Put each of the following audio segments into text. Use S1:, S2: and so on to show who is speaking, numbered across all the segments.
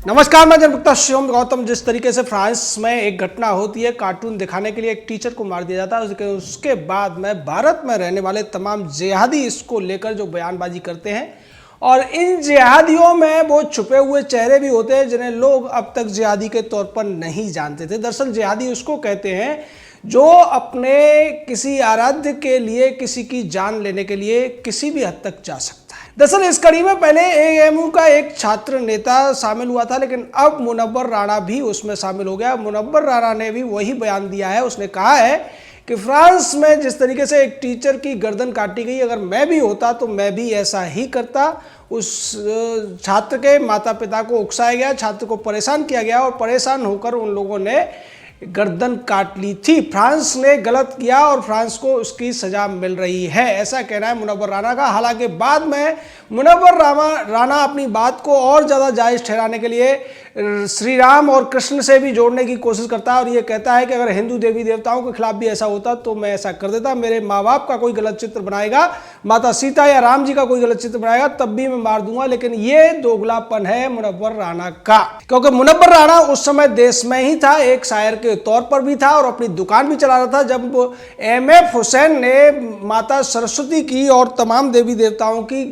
S1: नमस्कार, मैं जनप्रता शिवम गौतम। जिस तरीके से फ्रांस में एक घटना होती है, कार्टून दिखाने के लिए एक टीचर को मार दिया जाता है, उसके बाद में भारत में रहने वाले तमाम जिहादी इसको लेकर जो बयानबाजी करते हैं, और इन जिहादियों में वो छुपे हुए चेहरे भी होते हैं जिन्हें लोग अब तक जिहादी के तौर पर नहीं जानते थे। दरअसल जिहादी उसको कहते हैं जो अपने किसी आराध्य के लिए किसी की जान लेने के लिए किसी भी हद तक जा सकता है। दरअसल इस कड़ी में पहले एएमयू का एक छात्र नेता शामिल हुआ था, लेकिन अब मुनव्वर राणा भी उसमें शामिल हो गया। मुनव्वर राणा ने भी वही बयान दिया है। उसने कहा है कि फ्रांस में जिस तरीके से एक टीचर की गर्दन काटी गई, अगर मैं भी होता तो मैं भी ऐसा ही करता। उस छात्र के माता पिता को उकसाया गया, छात्र को परेशान किया गया और परेशान होकर उन लोगों ने गर्दन काट ली थी। फ्रांस ने गलत किया और फ्रांस को उसकी सजा मिल रही है, ऐसा कहना है मुनव्वर राणा का। हालांकि बाद में मुनव्वर राणा अपनी बात को और ज़्यादा जायज़ ठहराने के लिए श्री राम और कृष्ण से भी जोड़ने की कोशिश करता है और ये कहता है कि अगर हिंदू देवी देवताओं के खिलाफ भी ऐसा होता तो मैं ऐसा कर देता। मेरे माँ बाप का कोई गलत चित्र बनाएगा, माता सीता या राम जी का कोई गलत चित्र बनाएगा, तब भी मैं मार दूंगा। लेकिन ये दोगलापन है मुनव्वर राणा का, क्योंकि मुनव्वर राणा उस समय देश में ही था, एक शायर के तौर पर भी था और अपनी दुकान भी चला रहा था। जब एमएफ हुसैन ने माता सरस्वती की और तमाम देवी देवताओं की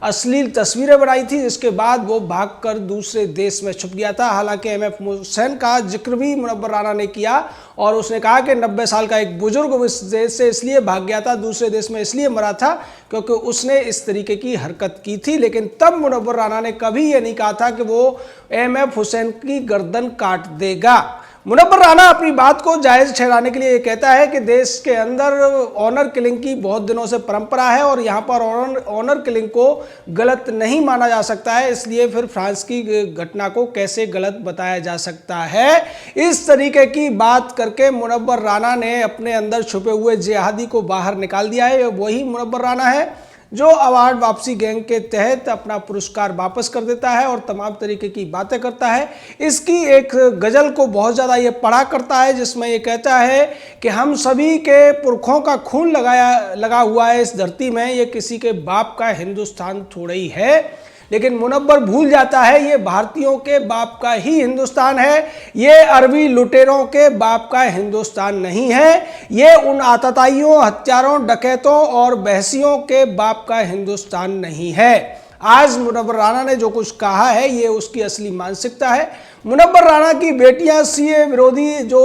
S1: अश्लील तस्वीरें बनाई थी, जिसके बाद वो भागकर दूसरे देश में छुप गया था। हालांकि एमएफ हुसैन का जिक्र भी मुनव्वर राणा ने किया और उसने कहा कि 90 साल का एक बुजुर्ग इस देश से इसलिए भाग गया था, दूसरे देश में इसलिए मरा था क्योंकि उसने इस तरीके की हरकत की थी। लेकिन तब मुनव्वर राणा ने कभी ये नहीं कहा था कि वो एमएफ हुसैन की गर्दन काट देगा। मुनव्वर राणा अपनी बात को जायज़ ठहराने के लिए ये कहता है कि देश के अंदर ऑनर किलिंग की बहुत दिनों से परंपरा है और यहाँ पर ऑनर किलिंग को गलत नहीं माना जा सकता है, इसलिए फिर फ्रांस की घटना को कैसे गलत बताया जा सकता है। इस तरीके की बात करके मुनव्वर राणा ने अपने अंदर छुपे हुए जिहादी को बाहर निकाल दिया है। वही मुनव्वर राणा है जो अवार्ड वापसी गैंग के तहत अपना पुरस्कार वापस कर देता है और तमाम तरीके की बातें करता है। इसकी एक गज़ल को बहुत ज़्यादा ये पढ़ा करता है जिसमें ये कहता है कि हम सभी के पुरखों का खून लगा हुआ है इस धरती में, ये किसी के बाप का हिंदुस्तान थोड़ा ही है। लेकिन मुनव्वर भूल जाता है ये भारतीयों के बाप का ही हिंदुस्तान है, ये अरबी लुटेरों के बाप का हिंदुस्तान नहीं है, ये उन आतताइयों, हत्यारों, डकैतों और बहसियों के बाप का हिंदुस्तान नहीं है। आज मुनव्वर राणा ने जो कुछ कहा है ये उसकी असली मानसिकता है। मुनव्वर राणा की बेटियां सीए विरोधी जो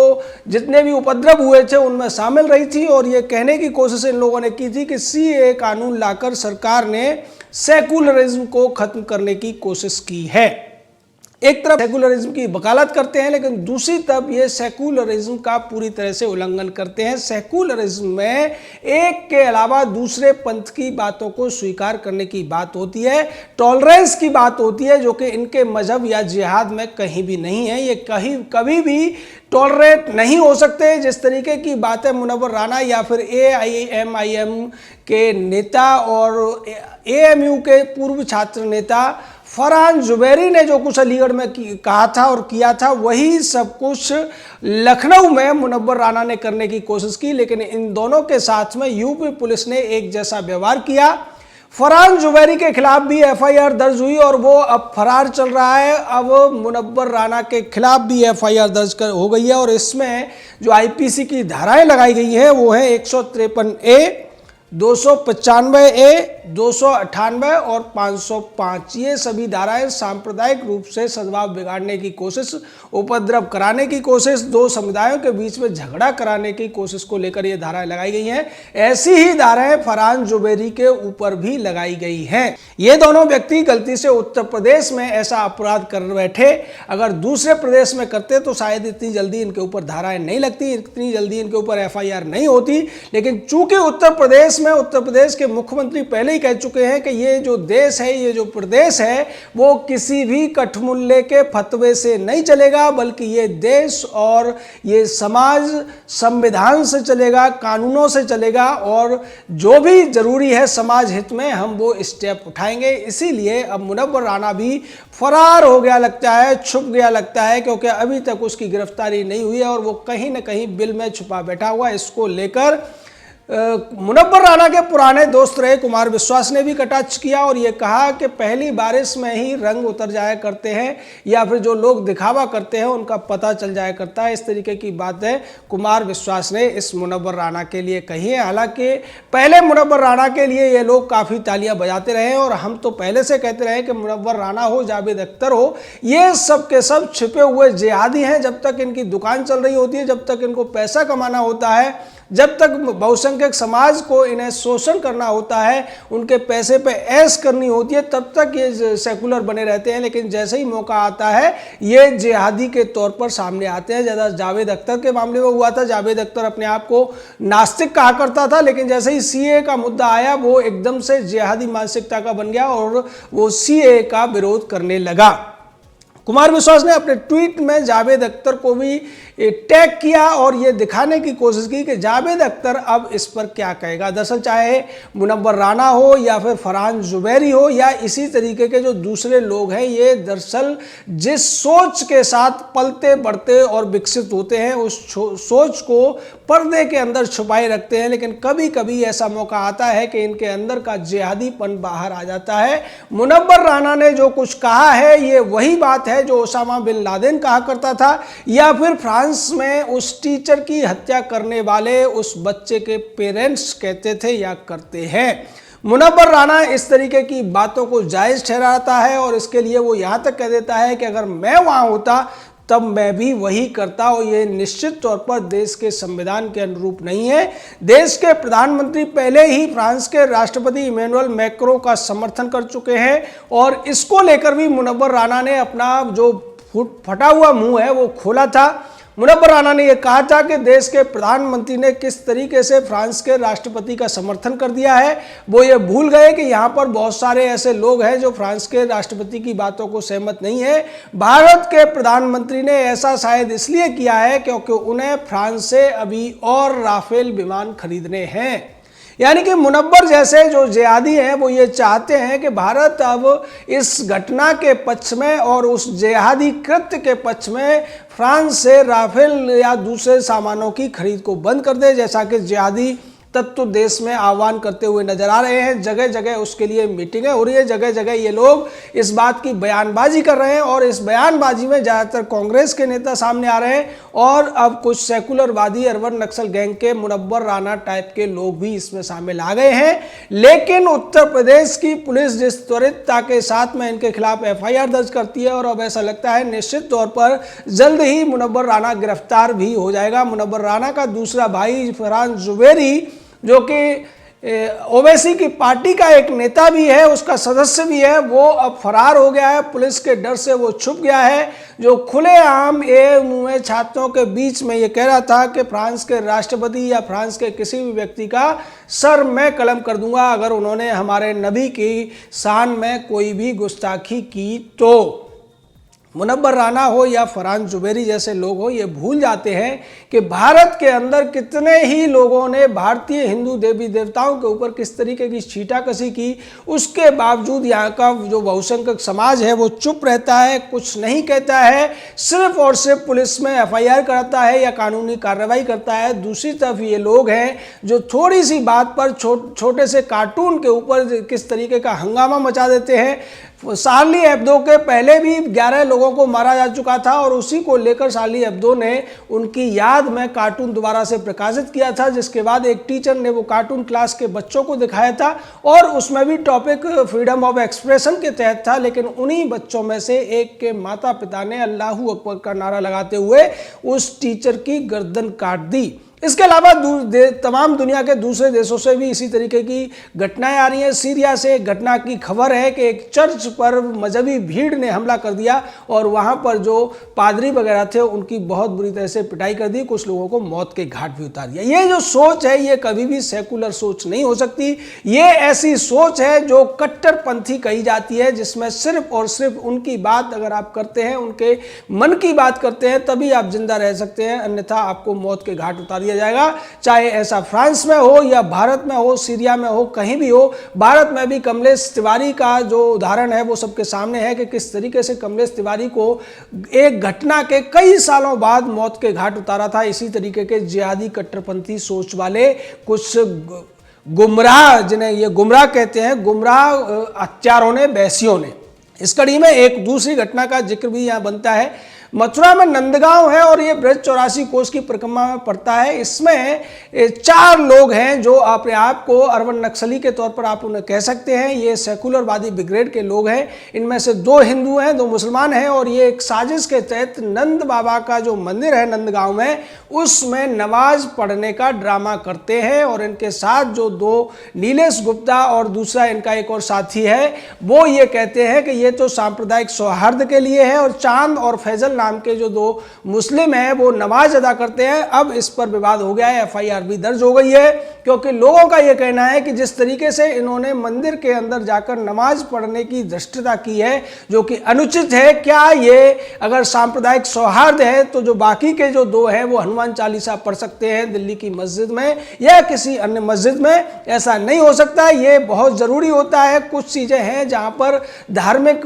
S1: जितने भी उपद्रव हुए थे उनमें शामिल रही थी और ये कहने की कोशिश इन लोगों ने की थी कि सीए कानून लाकर सरकार ने सेकुलरिज्म को खत्म करने की कोशिश की है। एक तरफ सेकुलरिज्म की वकालत करते हैं, लेकिन दूसरी तरफ ये सेकुलरिज्म का पूरी तरह से उल्लंघन करते हैं। सेकुलरिज्म में एक के अलावा दूसरे पंथ की बातों को स्वीकार करने की बात होती है, टॉलरेंस की बात होती है, जो कि इनके मजहब या जिहाद में कहीं भी नहीं है। ये कभी भी टॉलरेट नहीं हो सकते। जिस तरीके की बातें मुनव्वर राणा या फिर एआईएमआईएम के नेता और एएमयू के पूर्व छात्र नेता फरहान जुबैरी ने जो कुछ अलीगढ़ में कहा था और किया था, वही सब कुछ लखनऊ में मुनव्वर राणा ने करने की कोशिश की। लेकिन इन दोनों के साथ में यूपी पुलिस ने एक जैसा व्यवहार किया। फरहान जुबैरी के खिलाफ भी एफआईआर दर्ज हुई और वो अब फरार चल रहा है। अब मुनव्वर राणा के खिलाफ भी एफआईआर दर्ज हो गई है और इसमें जो आईपीसी की धाराएं लगाई गई हैं वो है 153A, 295A, 298 और 505। ये सभी धाराएं सांप्रदायिक रूप से सद्भाव बिगाड़ने की कोशिश, उपद्रव कराने की कोशिश, दो समुदायों के बीच में झगड़ा कराने की कोशिश को लेकर ये धाराएं लगाई गई हैं। ऐसी ही धाराएं फरहान जुबैरी के ऊपर भी लगाई गई हैं। ये दोनों व्यक्ति गलती से उत्तर प्रदेश में ऐसा अपराध कर बैठे, अगर दूसरे प्रदेश में करते तो शायद इतनी जल्दी इनके ऊपर धाराएं नहीं लगती, इतनी जल्दी इनके ऊपर एफआईआर नहीं होती। लेकिन चूंकि उत्तर प्रदेश के मुख्यमंत्री पहले ही कह चुके हैं कि ये जो देश है, ये जो प्रदेश है, वो किसी भी कठमुल्ले के फतवे से नहीं चलेगा, बल्कि ये देश और ये समाज संविधान से चलेगा, कानूनों से चलेगा और जो भी जरूरी है समाज हित में हम वो स्टेप उठाएंगे। इसीलिए अब मुनव्वर राणा भी फरार हो गया लगता है, छुप गया लगता है, क्योंकि अभी तक उसकी गिरफ्तारी नहीं हुई है और वो कहीं ना कहीं बिल में छुपा बैठा हुआ है। इसको लेकर मुनव्वर राणा के पुराने दोस्त रहे कुमार विश्वास ने भी कटाक्ष किया और ये कहा कि पहली बारिश में ही रंग उतर जाया करते हैं या फिर जो लोग दिखावा करते हैं उनका पता चल जाया करता है। इस तरीके की बातें कुमार विश्वास ने इस मुनव्वर राणा के लिए कही है। हालांकि पहले मुनव्वर राणा के लिए ये लोग काफ़ी तालियां बजाते रहे और हम तो पहले से कहते रहे कि मुनव्वर राणा हो, जावेद अख्तर हो, ये सब के सब छिपे हुए जिहादी हैं। जब तक इनकी दुकान चल रही होती है, जब तक इनको पैसा कमाना होता है, जब तक बहुसंख्यक समाज को इन्हें शोषण करना होता है, उनके पैसे पे ऐश करनी होती है, तब तक ये सेकुलर बने रहते हैं। लेकिन जैसे ही मौका आता है ये जिहादी के तौर पर सामने आते हैं। ज़्यादा जावेद अख्तर के मामले में हुआ था। जावेद अख्तर अपने आप को नास्तिक कहा करता था, लेकिन जैसे ही सीए का मुद्दा आया वो एकदम से जिहादी मानसिकता का बन गया और वो सीए का विरोध करने लगा। कुमार विश्वास ने अपने ट्वीट में जावेद अख्तर को भी टैग किया और ये दिखाने की कोशिश की कि जावेद अख्तर अब इस पर क्या कहेगा। दरअसल चाहे मुनव्वर राणा हो या फिर फरहान जुबैरी हो या इसी तरीके के जो दूसरे लोग हैं, ये दरअसल जिस सोच के साथ पलते बढ़ते और विकसित होते हैं उस सोच को पर्दे के अंदर छुपाए रखते हैं। लेकिन कभी कभी ऐसा मौका आता है कि इनके अंदर का जिहादीपन बाहर आ जाता है। मुनव्वर राणा ने जो कुछ कहा है ये वही बात है जो ओसामा बिन लादेन कहा करता था या फिर फ्रांस में उस टीचर की हत्या करने वाले उस बच्चे के पेरेंट्स कहते थे या करते हैं। मुनव्वर राणा इस तरीके की बातों को जायज़ ठहराता है और इसके लिए वो यहाँ तक कह देता है कि अगर मैं वहाँ होता तब मैं भी वही करता। और ये निश्चित तौर पर देश के संविधान के अनुरूप नहीं है। देश के प्रधानमंत्री पहले ही फ्रांस के राष्ट्रपति इमैनुअल मैक्रों का समर्थन कर चुके हैं और इसको लेकर भी मुनव्वर राणा ने अपना जो फटा हुआ मुंह है वो खोला था। मुनव्वर राणा ने यह कहा था कि देश के प्रधानमंत्री ने किस तरीके से फ्रांस के राष्ट्रपति का समर्थन कर दिया है। वो ये भूल गए कि यहाँ पर बहुत सारे ऐसे लोग हैं जो फ्रांस के राष्ट्रपति की बातों को सहमत नहीं है। भारत के प्रधानमंत्री ने ऐसा शायद इसलिए किया है क्योंकि उन्हें फ्रांस से अभी और राफेल विमान खरीदने हैं। यानी कि मुनव्वर जैसे जो जिहादी हैं वो ये चाहते हैं कि भारत अब इस घटना के पक्ष में और उस जिहादी कृत्य के पक्ष में फ्रांस से राफेल या दूसरे सामानों की खरीद को बंद कर दे, जैसा कि जिहादी तत्व देश में आह्वान करते हुए नजर आ रहे हैं। जगह जगह उसके लिए मीटिंगें हो रही है, जगह जगह ये लोग इस बात की बयानबाजी कर रहे हैं और इस बयानबाजी में ज़्यादातर कांग्रेस के नेता सामने आ रहे हैं और अब कुछ सेकुलरवादी अरबन नक्सल गैंग के मुनव्वर राणा टाइप के लोग भी इसमें शामिल आ गए हैं। लेकिन उत्तर प्रदेश की पुलिस जिस त्वरितता के साथ में इनके खिलाफ FIR दर्ज करती है और अब ऐसा लगता है निश्चित तौर पर जल्द ही मुनव्वर राणा गिरफ्तार भी हो जाएगा। मुनव्वर राणा का दूसरा भाई फरहान जुबैरी जो कि ओवैसी की पार्टी का एक नेता भी है, उसका सदस्य भी है, वो अब फरार हो गया है। पुलिस के डर से वो छुप गया है। जो खुलेआम AMUA छात्रों के बीच में ये कह रहा था कि फ्रांस के राष्ट्रपति या फ्रांस के किसी भी व्यक्ति का सर मैं कलम कर दूंगा अगर उन्होंने हमारे नबी की शान में कोई भी गुस्ताखी की तो। मुनव्वर राणा हो या फरहान जुबैरी जैसे लोग हो ये भूल जाते हैं कि भारत के अंदर कितने ही लोगों ने भारतीय हिंदू देवी देवताओं के ऊपर किस तरीके की छींटाकशी की। उसके बावजूद यहाँ का जो बहुसंख्यक समाज है वो चुप रहता है, कुछ नहीं कहता है, सिर्फ और सिर्फ पुलिस में FIR करता है या कानूनी कार्रवाई करता है। दूसरी तरफ ये लोग हैं जो थोड़ी सी बात पर छोटे से कार्टून के ऊपर किस तरीके का हंगामा मचा देते हैं। शार्ली एब्दो के पहले भी 11 लोगों को मारा जा चुका था और उसी को लेकर शार्ली एब्दो ने उनकी याद में कार्टून दोबारा से प्रकाशित किया था, जिसके बाद एक टीचर ने वो कार्टून क्लास के बच्चों को दिखाया था और उसमें भी टॉपिक फ्रीडम ऑफ एक्सप्रेशन के तहत था। लेकिन उन्हीं बच्चों में से एक के माता पिता ने अल्लाहू अकबर का नारा लगाते हुए उस टीचर की गर्दन काट दी। इसके अलावा तमाम दुनिया के दूसरे देशों से भी इसी तरीके की घटनाएं आ रही हैं। सीरिया से एक घटना की खबर है कि एक चर्च पर मजहबी भीड़ ने हमला कर दिया और वहां पर जो पादरी वगैरह थे उनकी बहुत बुरी तरह से पिटाई कर दी, कुछ लोगों को मौत के घाट भी उतार दिया। ये जो सोच है ये कभी भी सेकुलर सोच नहीं हो सकती। ये ऐसी सोच है जो कट्टरपंथी कही जाती है, जिसमें सिर्फ और सिर्फ उनकी बात अगर आप करते हैं, उनके मन की बात करते हैं, तभी आप जिंदा रह सकते हैं, अन्यथा आपको मौत के घाट उतार दिया जाएगा, चाहे ऐसा फ्रांस में हो या भारत में हो, सीरिया में हो, कहीं भी हो। भारत में भी कमलेश तिवारी का जो उदाहरण है वो सबके सामने है कि किस तरीके से कमलेश तिवारी को एक घटना के कई सालों बाद मौत के घाट उतारा था इसी तरीके के जिहादी कट्टरपंथी सोच वाले कुछ गुमराह, जिन्हें ये गुमराह कहते हैं, गुमराह हत्यारों ने, बैसियों ने। इस कड़ी में एक दूसरी घटना का जिक्र भी यहाँ बनता है। मथुरा में नंदगांव है और ये ब्रज 84 कोस की परिक्रमा में पड़ता है। इसमें 4 लोग हैं जो अपने आप को अर्बन नक्सली के तौर पर आप उन्हें कह सकते हैं। ये सेकुलरवादी ब्रिगेड के लोग हैं। इनमें से 2 हिंदू हैं, 2 मुसलमान हैं और ये एक साजिश के तहत नंद बाबा का जो मंदिर है नंदगांव में, उसमें नमाज पढ़ने का ड्रामा करते हैं। और इनके साथ जो 2 नीलेश गुप्ता और दूसरा इनका एक और साथी है, वो ये कहते हैं कि ये तो सांप्रदायिक सौहार्द के लिए है और चांद और फैजल नाम के जो 2 मुस्लिम हैं वो नमाज अदा करते हैं। अब इस पर विवाद हो गया है, FIR भी दर्ज हो गई है, क्योंकि लोगों का यह कहना है कि जिस तरीके से इन्होंने मंदिर के अंदर जाकर नमाज पढ़ने की धृष्टता की है, जो कि अनुचित है। क्या ये अगर सांप्रदायिक सौहार्द है तो जो बाकी के जो 2 हैं वो हनुमान चालीसा पढ़ सकते हैं दिल्ली की मस्जिद में या किसी अन्य मस्जिद में? ऐसा नहीं हो सकता। ये बहुत जरूरी होता है। कुछ चीजें हैं जहां पर धार्मिक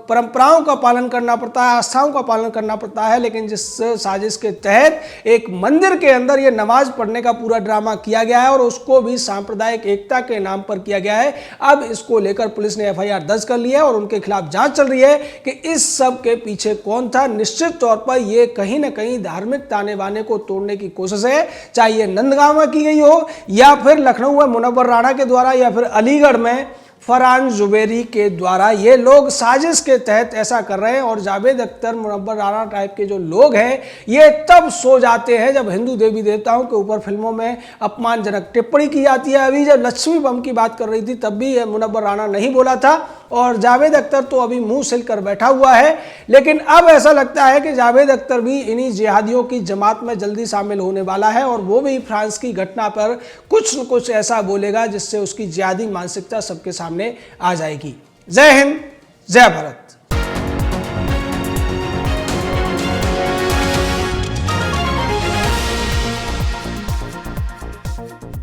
S1: परंपराओं का पालन करना पड़ता है, आस्थाओं का पालन करना पड़ता है, लेकिन जिस साजिश के तहत एक मंदिर के अंदर ये नमाज पढ़ने का पूरा ड्रामा किया गया है और उसको भी सांप्रदायिक एकता के नाम पर किया गया है। अब इसको लेकर पुलिस ने FIR दर्ज कर लिया है और उनके खिलाफ जांच चल रही है कि इस सब के पीछे कौन था। निश्चित तौर पर यह कहीं ना कहीं धार्मिक ताने बाने को तोड़ने की कोशिश है, चाहे ये नंदगांव में की गई हो या फिर लखनऊ में मुनव्वर राणा के द्वारा या फिर अलीगढ़ में फरहान जुबैरी के द्वारा। ये लोग साजिश के तहत ऐसा कर रहे हैं। और जावेद अख्तर, मुनव्वर राणा टाइप के जो लोग हैं, ये तब सो जाते हैं जब हिंदू देवी देवताओं के ऊपर फिल्मों में अपमानजनक टिप्पणी की जाती है। अभी जब लक्ष्मी बम की बात कर रही थी तब भी मुनव्वर राणा नहीं बोला था और जावेद अख्तर तो अभी मुंह सिल कर बैठा हुआ है। लेकिन अब ऐसा लगता है कि जावेद अख्तर भी इन्हीं जिहादियों की जमात में जल्दी शामिल होने वाला है और वो भी फ्रांस की घटना पर कुछ न कुछ ऐसा बोलेगा जिससे उसकी जिहादी मानसिकता सबके सामने आ जाएगी। जय हिंद, जय भारत।